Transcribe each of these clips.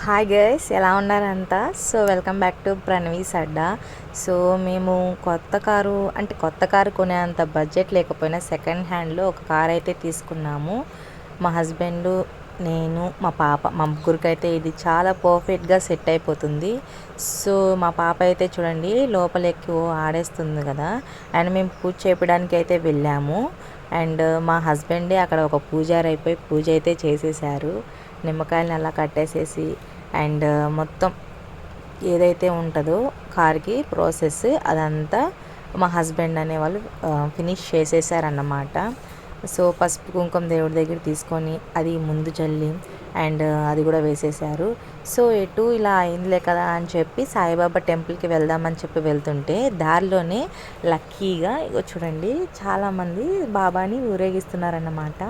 Hi guys, ఎలా ఉన్నారంతా? So welcome back to Pranavi's Adda. So మేము కొత్త కారు కొనేంత బడ్జెట్ లేకపోయినా సెకండ్ హ్యాండ్లో ఒక కార్ అయితే తీసుకున్నాము. మా హస్బెండ్, నేను, మా పాప, మా ముగ్గురికైతే ఇది చాలా పర్ఫెక్ట్గా సెట్ అయిపోతుంది. సో మా పాప అయితే చూడండి లోపలికి ఆడేస్తుంది కదా. అండ్ మేము పూజ చేయడానికి అయితే వెళ్ళాము. అండ్ మా హస్బెండే అక్కడ ఒక పూజారి అయిపోయి పూజ అయితే చేసేసారు. నిమ్మకాయలను అలా కట్టేసేసి అండ్ మొత్తం ఏదైతే ఉంటుందో కార్కి ప్రాసెస్ అదంతా మా హస్బెండ్ అనేవాళ్ళు ఫినిష్ చేసేసారన్నమాట. సో పసుపు కుంకుమ దేవుడి దగ్గర తీసుకొని అది ముందు చల్లి అండ్ అది కూడా వేసేసారు. సో ఎటు ఇలా అయిందిలే కదా అని చెప్పి సాయిబాబా టెంపుల్కి వెళ్దామని చెప్పి వెళ్తుంటే దారిలోనే లక్కీగా ఇగో చూడండి చాలామంది బాబాని ఊరేగిస్తున్నారన్నమాట.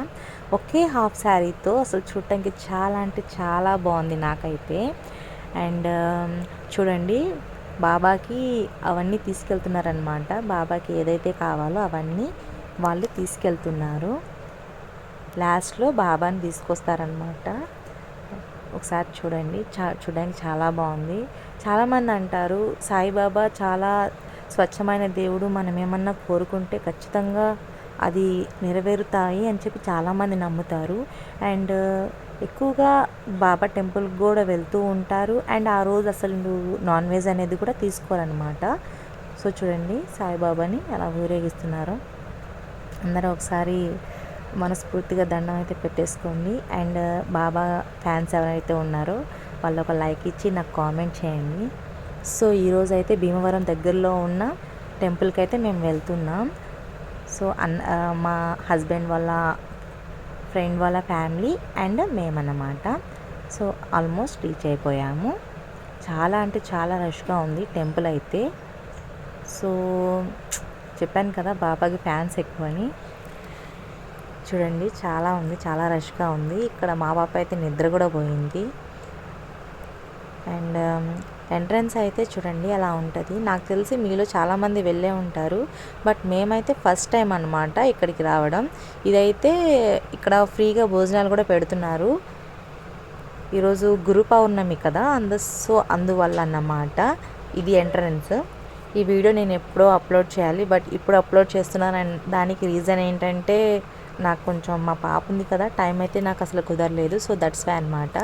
ఒకే హాఫ్ శారీతో అసలు చూడటానికి చాలా అంటే చాలా బాగుంది నాకైతే. అండ్ చూడండి బాబాకి అవన్నీ తీసుకెళ్తున్నారనమాట. బాబాకి ఏదైతే కావాలో అవన్నీ వాళ్ళు తీసుకెళ్తున్నారు. లాస్ట్లో బాబాని తీసుకొస్తారనమాట. ఒకసారి చూడండి, చూడడానికి చాలా బాగుంది. చాలామంది అంటారు సాయిబాబా చాలా స్వచ్ఛమైన దేవుడు, మనం ఏమన్నా కోరుకుంటే ఖచ్చితంగా అది నెరవేరుతాయి అని చెప్పి చాలామంది నమ్ముతారు. అండ్ ఎక్కువగా బాబా టెంపుల్కి కూడా వెళ్తూ ఉంటారు. అండ్ ఆ రోజు అసలు నాన్ వెజ్ అనేది కూడా తీసుకోవాలన్నమాట. సో చూడండి సాయిబాబాని ఎలా ఊరేగిస్తున్నారో. అందరూ ఒకసారి మనస్ఫూర్తిగా దండం అయితే పెట్టేసుకోండి. అండ్ బాబా ఫ్యాన్స్ ఎవరైతే ఉన్నారో వాళ్ళు ఒక లైక్ ఇచ్చి నాకు కామెంట్ చేయండి. సో ఈరోజు అయితే భీమవరం దగ్గరలో ఉన్న టెంపుల్కి అయితే మేము వెళ్తున్నాం. సో మా హస్బెండ్ వాళ్ళ ఫ్రెండ్ వాళ్ళ ఫ్యామిలీ అండ్ మేమన్నమాట. సో ఆల్మోస్ట్ రీచ్ అయిపోయాము. చాలా అంటే చాలా రష్గా ఉంది టెంపుల్ అయితే. సో చెప్పాను కదా బాబాకి ఫ్యాన్స్ ఎక్కువని. చూడండి చాలా ఉంది, చాలా రష్గా ఉంది. ఇక్కడ మా పాప అయితే నిద్ర కూడా పోయింది. అండ్ ఎంట్రన్స్ అయితే చూడండి అలా ఉంటుంది. నాకు తెలిసి మీలో చాలామంది వెళ్ళే ఉంటారు, బట్ మేమైతే ఫస్ట్ టైం అనమాట ఇక్కడికి రావడం. ఇదైతే ఇక్కడ ఫ్రీగా భోజనాలు కూడా పెడుతున్నారు. ఈరోజు గురు పౌర్ణమి కదా, అందువల్ల అన్నమాట ఇది ఎంట్రన్స్. ఈ వీడియో నేను ఎప్పుడో అప్లోడ్ చేయాలి, బట్ ఇప్పుడు అప్లోడ్ చేస్తున్నాను. దానికి రీజన్ ఏంటంటే నాకు కొంచెం మా పాప ఉంది కదా, టైం అయితే నాకు అసలు కుదరలేదు. సో దట్స్ వై అనమాట.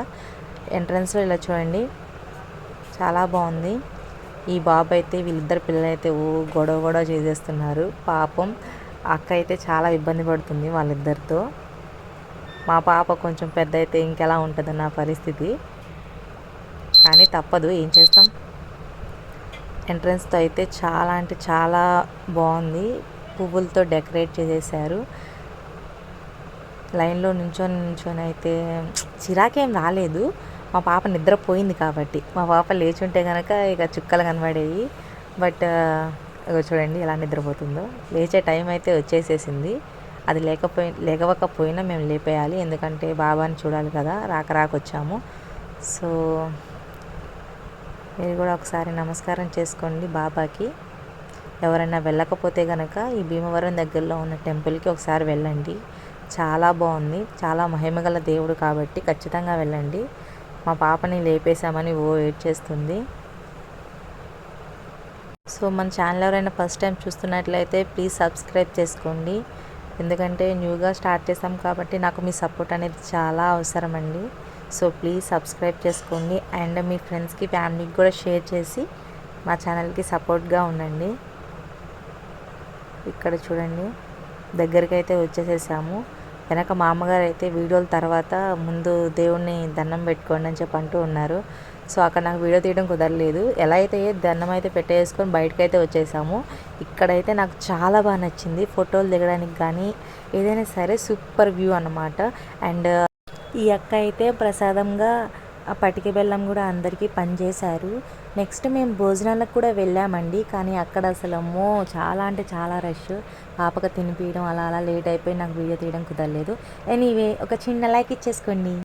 ఎంట్రన్స్లో ఇలా చూడండి చాలా బాగుంది. ఈ బాబు అయితే వీళ్ళిద్దరు పిల్లలు అయితే గొడవ చేసేస్తున్నారు. పాపం అక్క అయితే చాలా ఇబ్బంది పడుతుంది వాళ్ళిద్దరితో. మా పాప కొంచెం పెద్ద అయితే ఇంకెలా ఉంటుంది నా పరిస్థితి, కానీ తప్పదు, ఏం చేస్తాం. ఎంట్రన్స్తో అయితే చాలా అంటే చాలా బాగుంది. పువ్వులతో డెకరేట్ చేసేసారు. లైన్లో నించొని అయితే చిరాకేం రాలేదు. మా పాప నిద్రపోయింది కాబట్టి. మా పాప లేచుంటే కనుక ఇక చుక్కలు కనబడేవి. బట్ చూడండి ఎలా నిద్రపోతుందో. లేచే టైం అయితే వచ్చేసేసింది. అది లేకపోయినా మేము లేపేయాలి, ఎందుకంటే బాబాని చూడాలి కదా, రాకొచ్చాము. సో మీరు కూడా ఒకసారి నమస్కారం చేసుకోండి బాబాకి. ఎవరైనా వెళ్ళకపోతే కనుక ఈ భీమవరం దగ్గరలో ఉన్న టెంపుల్కి ఒకసారి వెళ్ళండి. చాలా బాగుంది, చాలా మహిమగల దేవుడు కాబట్టి ఖచ్చితంగా వెళ్ళండి. మా పాపని లేపేశామని వెయిట్ చేస్తుంది. సో మన ఛానల్ ఎవరైనా ఫస్ట్ టైం చూస్తున్నట్లయితే ప్లీజ్ సబ్స్క్రైబ్ చేసుకోండి, ఎందుకంటే న్యూగా స్టార్ట్ చేసాం కాబట్టి నాకు మీ సపోర్ట్ అనేది చాలా అవసరం అండి. సో ప్లీజ్ సబ్స్క్రైబ్ చేసుకోండి. అండ్ మీ ఫ్రెండ్స్కి, ఫ్యామిలీకి కూడా షేర్ చేసి మా ఛానల్కి సపోర్ట్గా ఉండండి. ఇక్కడ చూడండి దగ్గరికి అయితే వచ్చేసేసాము. వెనక మా అమ్మగారు అయితే వీడియోల తర్వాత ముందు దేవుణ్ణి దండం పెట్టుకోండి అని చెప్పి అంటూ ఉన్నారు. సో అక్కడ నాకు వీడియో తీయడం కుదరలేదు. ఎలా అయితే దండం అయితే పెట్టేసుకొని బయటకు అయితే వచ్చేసాము. ఇక్కడైతే నాకు చాలా బాగా నచ్చింది, ఫోటోలు దిగడానికి కానీ ఏదైనా సరే సూపర్ వ్యూ అన్నమాట. అండ్ ఈ అక్క అయితే ప్రసాదంగా ఆ పటిక బెల్లం కూడా అందరికీ పనిచేశారు. నెక్స్ట్ మేము భోజనాలకు కూడా వెళ్ళామండి, కానీ అక్కడ అసలు అమ్మో చాలా అంటే చాలా రష్. పాపకు తినిపించడం అలా లేట్ అయిపోయి నాకు వీడియో తీయడం కుదరలేదు. ఎనీవే ఒక చిన్న లైక్ ఇచ్చేసుకోండి.